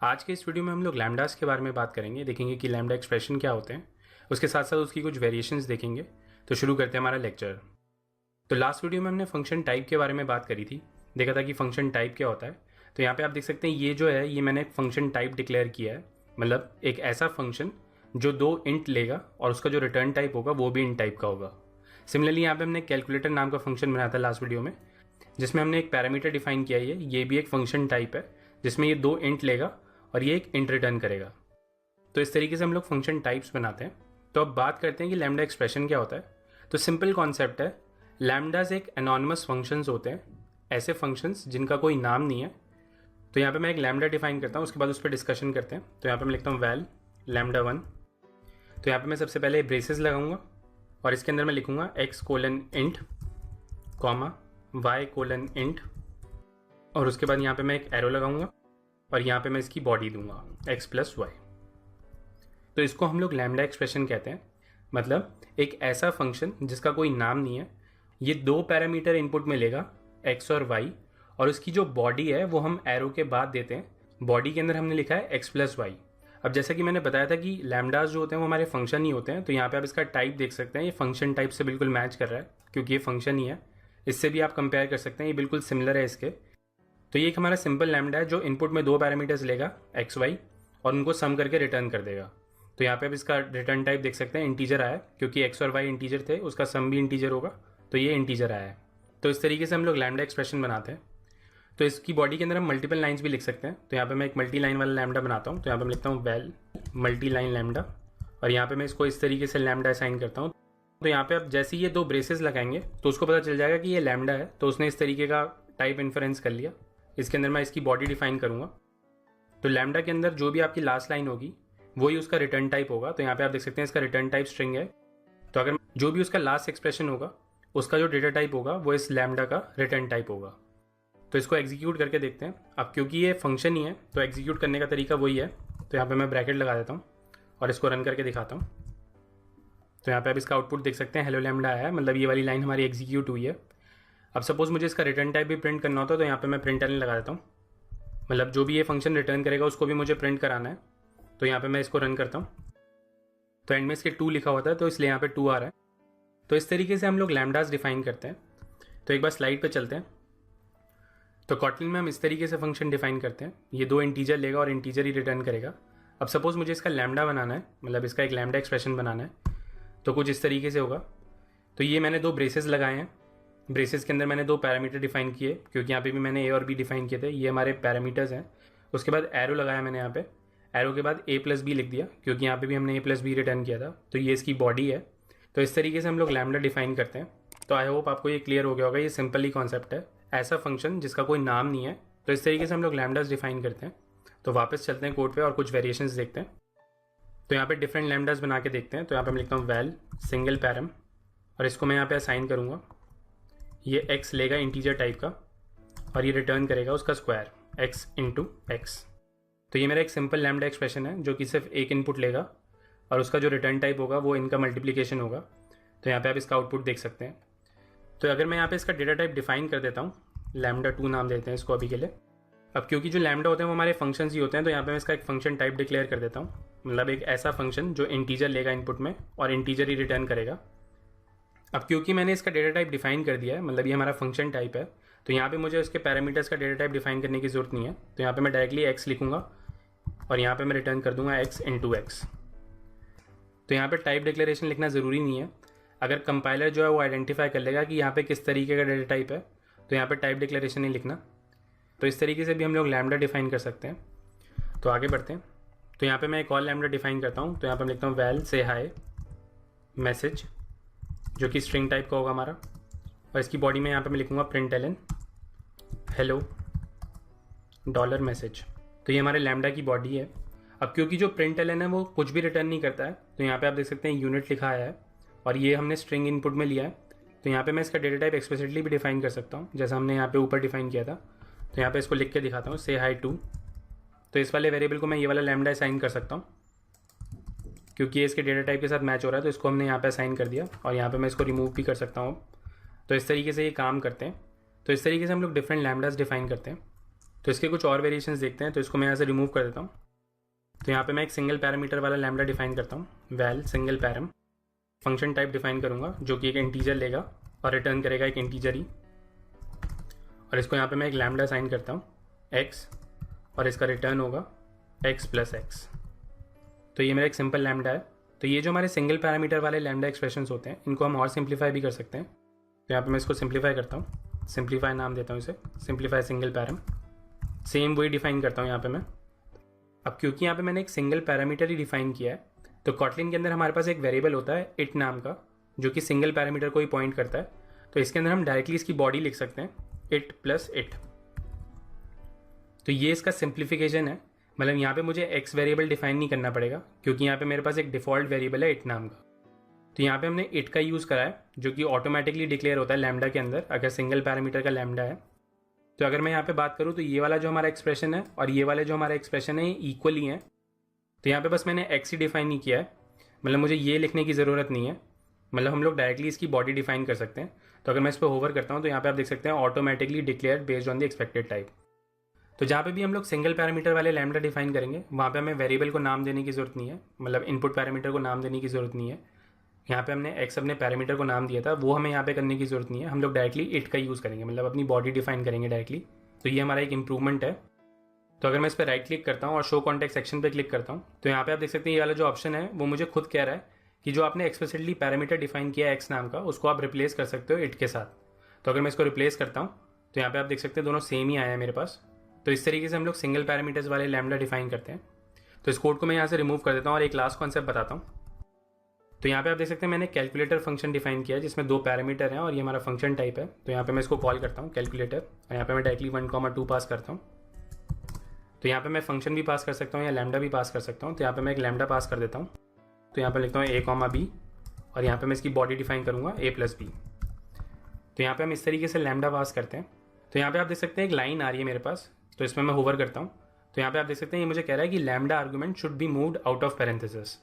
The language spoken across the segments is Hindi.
आज के इस वीडियो में हम लोग लैम्डास के बारे में बात करेंगे, देखेंगे कि लैम्डा एक्सप्रेशन क्या होते हैं, उसके साथ साथ उसकी कुछ वेरिएशंस देखेंगे। तो शुरू करते हैं हमारा लेक्चर। तो लास्ट वीडियो में हमने फंक्शन टाइप के बारे में बात करी थी, देखा था कि फंक्शन टाइप क्या होता है। तो यहाँ पे आप देख सकते हैं ये जो है ये मैंने एक फंक्शन टाइप डिक्लेयर किया है, मतलब एक ऐसा फंक्शन जो दो इंट लेगा और उसका जो रिटर्न टाइप होगा वो भी इंट टाइप का होगा। सिमिलरली यहाँ पे हमने कैलकुलेटर नाम का फंक्शन बनाया था लास्ट वीडियो में, जिसमें हमने एक पैरामीटर डिफाइन किया है। ये भी एक फंक्शन टाइप है जिसमें ये दो इंट लेगा और ये एक इंट रिटर्न करेगा। तो इस तरीके से हम लोग फंक्शन टाइप्स बनाते हैं। तो अब बात करते हैं कि लैम्डा एक्सप्रेशन क्या होता है। तो सिंपल कॉन्सेप्ट है, लैम्डाज एक एनोनिमस फंक्शंस होते हैं, ऐसे फंक्शंस जिनका कोई नाम नहीं है। तो यहाँ पे मैं एक लैम्डा डिफाइन करता हूँ, उसके बाद उस पर डिस्कशन करते हैं। तो यहाँ पे मैं लिखता हूँ वैल लैम्डा 1। तो यहाँ पे मैं सबसे पहले ब्रेसेस लगाऊंगा और इसके अंदर मैं लिखूंगा x:int कॉमा y:int और उसके बाद यहाँ पे मैं एक एरो लगाऊंगा और यहाँ पे मैं इसकी बॉडी दूंगा x+y। तो इसको हम लोग लैम्डा एक्सप्रेशन कहते हैं, मतलब एक ऐसा फंक्शन जिसका कोई नाम नहीं है। ये दो पैरामीटर इनपुट में लेगा x और y, और उसकी जो बॉडी है वो हम एरो के बाद देते हैं। बॉडी के अंदर हमने लिखा है x+y। अब जैसा कि मैंने बताया था कि लैम्डास जो होते हैं वो हमारे फंक्शन ही होते हैं, तो यहाँ पे आप इसका टाइप देख सकते हैं, ये फंक्शन टाइप से बिल्कुल मैच कर रहा है क्योंकि ये फंक्शन ही है। इससे भी आप कंपेयर कर सकते हैं, ये बिल्कुल सिमिलर है इसके। तो ये एक हमारा सिंपल लैम्डा है जो इनपुट में दो पैरामीटर्स लेगा एक्स वाई और उनको सम करके रिटर्न कर देगा। तो यहाँ पे आप इसका रिटर्न टाइप देख सकते हैं, इंटीजर आया है क्योंकि एक्स और वाई इंटीजर थे, उसका सम भी इंटीजर होगा, तो ये इंटीजर आया है। तो इस तरीके से हम लोग लैम्डा एक्सप्रेशन बनाते हैं। तो इसकी बॉडी के अंदर हम मल्टीपल लाइन्स भी लिख सकते हैं। तो यहाँ पे मैं एक मल्टी लाइन वाला लैम्डा बनाता हूँ। तो यहाँ पे मैं लिखता हूँ वेल मल्टी लाइन लैम्डा और यहाँ पे मैं इसको इस तरीके से लैम्डा असाइन करता हूँ। तो यहाँ पे आप जैसे ही ये दो ब्रेसेस लगाएंगे तो उसको पता चल जाएगा कि ये लैम्डा है, तो उसने इस तरीके का टाइप इन्फरेंस कर लिया। इसके अंदर मैं इसकी बॉडी डिफाइन करूंगा। तो लैम्डा के अंदर जो भी आपकी लास्ट लाइन होगी वही उसका रिटर्न टाइप होगा। तो यहाँ पे आप देख सकते हैं इसका रिटर्न टाइप स्ट्रिंग है। तो अगर जो भी उसका लास्ट एक्सप्रेशन होगा उसका जो डेटा टाइप होगा वो इस लैम्डा का रिटर्न टाइप होगा। तो इसको एग्जीक्यूट करके देखते हैं। अब क्योंकि ये फंक्शन ही है तो एग्जीक्यूट करने का तरीका वही है। तो यहाँ पे मैं ब्रैकेट लगा देता हूँ और इसको रन करके दिखाता हूँ। तो यहाँ पे आप इसका आउटपुट देख सकते हैं, हेलो लैम्डा आया है, मतलब ये वाली लाइन हमारी एग्जीक्यूट हुई है। अब सपोज मुझे इसका रिटर्न टाइप भी प्रिंट करना होता है तो यहाँ पे मैं प्रिंट लाइन लगा देता हूँ, मतलब जो भी ये फंक्शन रिटर्न करेगा उसको भी मुझे प्रिंट कराना है। तो यहाँ पे मैं इसको रन करता हूँ, तो एंड में इसके 2 लिखा होता है तो इसलिए यहाँ पे 2 आ रहा है। तो इस तरीके से हम लोग लैम्डास डिफाइन करते हैं। तो एक बार स्लाइड पे चलते हैं। तो कॉटलिन में हम इस तरीके से फंक्शन डिफाइन करते हैं, ये दो इंटीजर लेगा और इंटीजर ही रिटर्न करेगा। अब सपोज मुझे इसका लैम्डा बनाना है, मतलब इसका एक लैम्डा एक्सप्रेशन बनाना है, तो कुछ इस तरीके से होगा। तो ये मैंने दो ब्रेसेस लगाए हैं, ब्रेसेस के अंदर मैंने दो पैरामीटर डिफाइन किए क्योंकि यहाँ पे भी मैंने ए और बी डिफाइन किए थे, ये हमारे पैरामीटर्स हैं। उसके बाद एरो लगाया मैंने यहाँ पे, एरो के बाद a+b लिख दिया क्योंकि यहाँ पे भी हमने a+b रिटर्न किया था। तो ये इसकी बॉडी है। तो इस तरीके से हम लोग लैम्डा डिफाइन करते हैं। तो आई होप आपको ये क्लियर हो गया होगा, ये सिंपल ही कॉन्सेप्ट है, ऐसा फंक्शन जिसका कोई नाम नहीं है। तो इस तरीके से हम लोग लैम्डास डिफाइन करते हैं। तो वापस चलते हैं कोड पे और कुछ वेरिएशंस देखते हैं। तो यहाँ पे डिफरेंट लैम्डास बना के देखते हैं। तो यहाँ पे मैं लिखता हूँ वैल सिंगल पैरम और इसको मैं यहाँ पे असाइन करूँगा। ये x लेगा इंटीजर टाइप का और ये रिटर्न करेगा उसका स्क्वायर x×x। तो ये मेरा एक सिंपल लैम्डा एक्सप्रेशन है जो कि सिर्फ एक इनपुट लेगा और उसका जो रिटर्न टाइप होगा वो इनका मल्टीप्लिकेशन होगा। तो यहाँ पे आप इसका आउटपुट देख सकते हैं। तो अगर मैं यहाँ पे इसका डेटा टाइप डिफाइन कर देता हूँ, लैम्डा 2 नाम देते हैं इसको अभी के लिए। अब क्योंकि जो लैम्डा होते हैं वो हमारे फंक्शंस ही होते हैं, तो यहाँ पे मैं इसका एक फंक्शन टाइप डिक्लेयर कर देता हूँ, मतलब एक ऐसा फंक्शन जो इंटीजर लेगा इनपुट में और इंटीजर ही रिटर्न करेगा। अब क्योंकि मैंने इसका डेटा टाइप डिफाइन कर दिया है, मतलब ये हमारा फंक्शन टाइप है, तो यहाँ पे मुझे उसके पैरामीटर्स का डेटा टाइप डिफाइन करने की जरूरत नहीं है। तो यहाँ पे मैं डायरेक्टली x लिखूंगा और यहाँ पे मैं रिटर्न कर दूंगा x×x। तो यहाँ पे टाइप डिक्लेरेशन लिखना ज़रूरी नहीं है, अगर कंपाइलर जो है वो आइडेंटिफाई कर लेगा कि यहाँ पे किस तरीके का डेटा टाइप है तो यहाँ पे टाइप डिक्लेरेशन नहीं लिखना। तो इस तरीके से भी हम लोग लैम्डा डिफाइन कर सकते हैं। तो आगे बढ़ते हैं। तो यहाँ पे मैं एक और लैम्डा डिफाइन करता हूँ। तो यहाँ पे मैं लिखता हूँ वैल से हाई मैसेज, जो कि स्ट्रिंग टाइप का होगा हमारा, और इसकी बॉडी में यहाँ पे मैं लिखूँगा println हेलो $मैसेज। तो ये हमारे लैम्डा की बॉडी है। अब क्योंकि जो println है वो कुछ भी रिटर्न नहीं करता है, तो यहाँ पे आप देख सकते हैं यूनिट लिखा आया है और ये हमने स्ट्रिंग इनपुट में लिया है। तो यहाँ पे मैं इसका डेटा टाइप एक्सप्लिसिटली भी डिफाइन कर सकता हूँ, जैसा हमने यहाँ पे ऊपर डिफाइन किया था। तो यहाँ पे इसको लिख के दिखाता हूँ, से हाई टू। तो इस वाले वेरिएबल को मैं ये वाला लैम्डा असाइन कर सकता हूँ क्योंकि ये इसके डेटा टाइप के साथ मैच हो रहा है, तो इसको हमने यहाँ पे असाइन कर दिया और यहाँ पे मैं इसको रिमूव भी कर सकता हूँ। तो इस तरीके से ये काम करते हैं। तो इस तरीके से हम लोग डिफरेंट लैम्डास डिफाइन करते हैं। तो इसके कुछ और वेरिएशंस देखते हैं। तो इसको मैं यहाँ से रिमूव कर देता हूँ। तो यहाँ पे मैं एक सिंगल पैरामीटर वाला लैम्डा डिफाइन करता हूँ, val single param. Function type define करूँगा जो कि एक इंटीजर लेगा और रिटर्न करेगा एक इंटीजर ही। और इसको यहाँ पे मैं एक लैम्डा साइन करता हूँ x, और इसका रिटर्न होगा x प्लस एक्स। तो ये मेरा एक सिंपल लैम्डा है। तो ये जो हमारे सिंगल पैरामीटर वाले लैम्डा एक्सप्रेशंस होते हैं, इनको हम और सिंप्लीफाई भी कर सकते हैं। तो यहाँ पे मैं इसको सिंप्लीफाई करता हूँ, सिंप्लीफाई नाम देता हूँ इसे, सिंप्लीफाई सिंगल पैरम। सेम वही डिफाइन करता हूँ यहाँ पे मैं। अब क्योंकि यहाँ पे मैंने एक सिंगल पैरामीटर ही डिफाइन किया है, तो कॉटलिन के अंदर हमारे पास एक वेरिएबल होता है इट नाम का, जो कि सिंगल पैरामीटर को ही पॉइंट करता है। तो इसके अंदर हम डायरेक्टली इसकी बॉडी लिख सकते हैं, इट प्लस इट। तो ये इसका सिंप्लीफिकेशन है। मतलब यहाँ पे मुझे एक्स वेरिएबल डिफाइन नहीं करना पड़ेगा, क्योंकि यहाँ पे मेरे पास एक डिफॉल्ट वेरिएबल है इट नाम का। तो यहाँ पे हमने इट का यूज़ करा है, जो कि ऑटोमेटिकली डिक्लेयर होता है लैम्डा के अंदर अगर सिंगल पैरामीटर का लैम्डा है। तो अगर मैं यहाँ पे बात करूँ तो ये वाला जो हमारा एक्सप्रेशन है और ये वाले जो हमारा एक्सप्रेशन है ये इक्वल ही है। तो यहाँ पे बस मैंने एक्स ही डिफाइन नहीं किया है, मतलब मुझे ये लिखने की ज़रूरत नहीं है। मतलब हम लोग डायरेक्टली इसकी बॉडी डिफाइन कर सकते हैं। तो अगर मैं इस पर होवर करता हूँ तो यहाँ पे आप देख सकते हैं automatically declare based on the expected type. तो जहाँ पे भी हम लोग सिंगल पैरामीटर वाले लैम्डा डिफाइन करेंगे, वहाँ पे हमें वेरिएबल को नाम देने की ज़रूरत नहीं है, मतलब इनपुट पैरामीटर को नाम देने की ज़रूरत नहीं है। यहाँ पे हमने एक्स अपने पैरामीटर को नाम दिया था, वो हमें यहाँ पे करने की ज़रूरत नहीं है। हम लोग डायरेक्टली इट का यूज़ करेंगे, मतलब अपनी बॉडी डिफाइन करेंगे डायरेक्टली। तो ये हमारा एक इंप्रूवमेंट है। तो अगर मैं इस पर राइट क्लिक करता हूँ और शो कॉन्टेक्स्ट सेक्शन पर क्लिक करता हूँ, तो यहाँ पे आप देख सकते हैं ये वाला जो ऑप्शन है वो मुझे खुद कह रहा है कि जो आपने एक्सप्लिसिटली पैरामीटर डिफाइन किया है एक्स नाम का, उसको आप रिप्लेस कर सकते हो इट के साथ। तो अगर मैं इसको रिप्लेस करता हूँ तो यहाँ पे आप देख सकते हैं दोनों सेम ही आया है मेरे पास। तो इस तरीके से हम लोग सिंगल पैरामीटर्स वाले लैम्डा डिफाइन करते हैं। तो इस कोड को मैं यहाँ से रिमूव कर देता हूँ और एक लास्ट कॉन्सेप्ट बताता हूँ। तो यहाँ पे आप देख सकते हैं मैंने कैलकुलेटर फंक्शन डिफाइन किया है, जिसमें 2 पैरामीटर हैं और ये हमारा फंक्शन टाइप है। तो यहाँ पे मैं इसको कॉल करता हूँ कैलकुलेटर, और यहाँ पे मैं डायरेक्टली 1,2 पास करता हूँ। तो यहाँ पे मैं फंक्शन भी पास कर सकता हूँ या लैम्डा भी पास कर सकता हूँ। तो यहाँ पे मैं एक लैम्डा पास कर देता हूँ। तो यहाँ पे लिखता हूँ a, b, और यहाँ पे मैं इसकी बॉडी डिफाइन करूँगा a प्लस बी। तो यहाँ पे हम इस तरीके से लैम्डा पास करते हैं। तो यहाँ पे आप देख सकते हैं एक लाइन आ रही है मेरे पास, तो इसमें मैं होवर करता हूँ। तो यहाँ पे आप देख सकते हैं ये मुझे कह रहा है कि lambda argument should be moved out of parenthesis.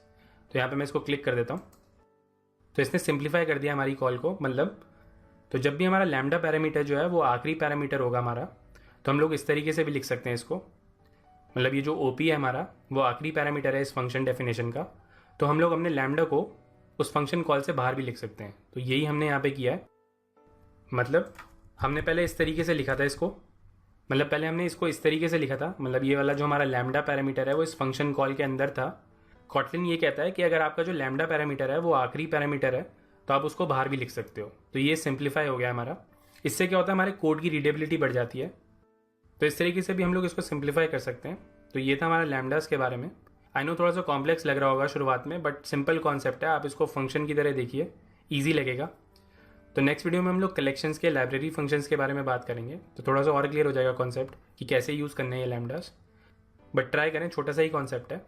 तो यहाँ पे मैं इसको क्लिक कर देता हूँ। तो इसने सिंप्लीफाई कर दिया हमारी कॉल को। मतलब तो जब भी हमारा लैम्डा पैरामीटर जो है वो आखिरी पैरामीटर होगा हमारा, तो हम लोग इस तरीके से भी लिख सकते हैं इसको। मतलब ये जो ओपी है हमारा वो आखिरी पैरामीटर है इस फंक्शन डेफिनेशन का। तो हम लोग अपने लैम्डा को उस फंक्शन कॉल से बाहर भी लिख सकते हैं। तो यही हमने यहाँ पे किया है। मतलब हमने पहले इस तरीके से लिखा था इसको, मतलब पहले हमने इसको इस तरीके से लिखा था। मतलब ये वाला जो हमारा लैम्डा पैरामीटर है वो इस फंक्शन कॉल के अंदर था। कॉटलिन ये कहता है कि अगर आपका जो लैम्डा पैरामीटर है वो आखिरी पैरामीटर है तो आप उसको बाहर भी लिख सकते हो। तो ये सिंप्लीफाई हो गया हमारा। इससे क्या होता है, हमारे कोड की रीडेबिलिटी बढ़ जाती है। तो इस तरीके से भी हम लोग इसको सिंप्लीफाई कर सकते हैं। तो ये था हमारा लैम्डास के बारे में। आई नो थोड़ा सा कॉम्प्लेक्स लग रहा होगा शुरुआत में, बट सिंपल कॉन्सेप्ट है। आप इसको फंक्शन की तरह देखिए, ईजी लगेगा। तो नेक्स्ट वीडियो में हम लोग कलेक्शंस के लाइब्रेरी फंक्शंस के बारे में बात करेंगे। तो थोड़ा सा और क्लियर हो जाएगा कॉन्सेप्ट कि कैसे यूज़ करने हैं ये लैम्डास। बट ट्राई करें, छोटा सा ही कॉन्सेप्ट है।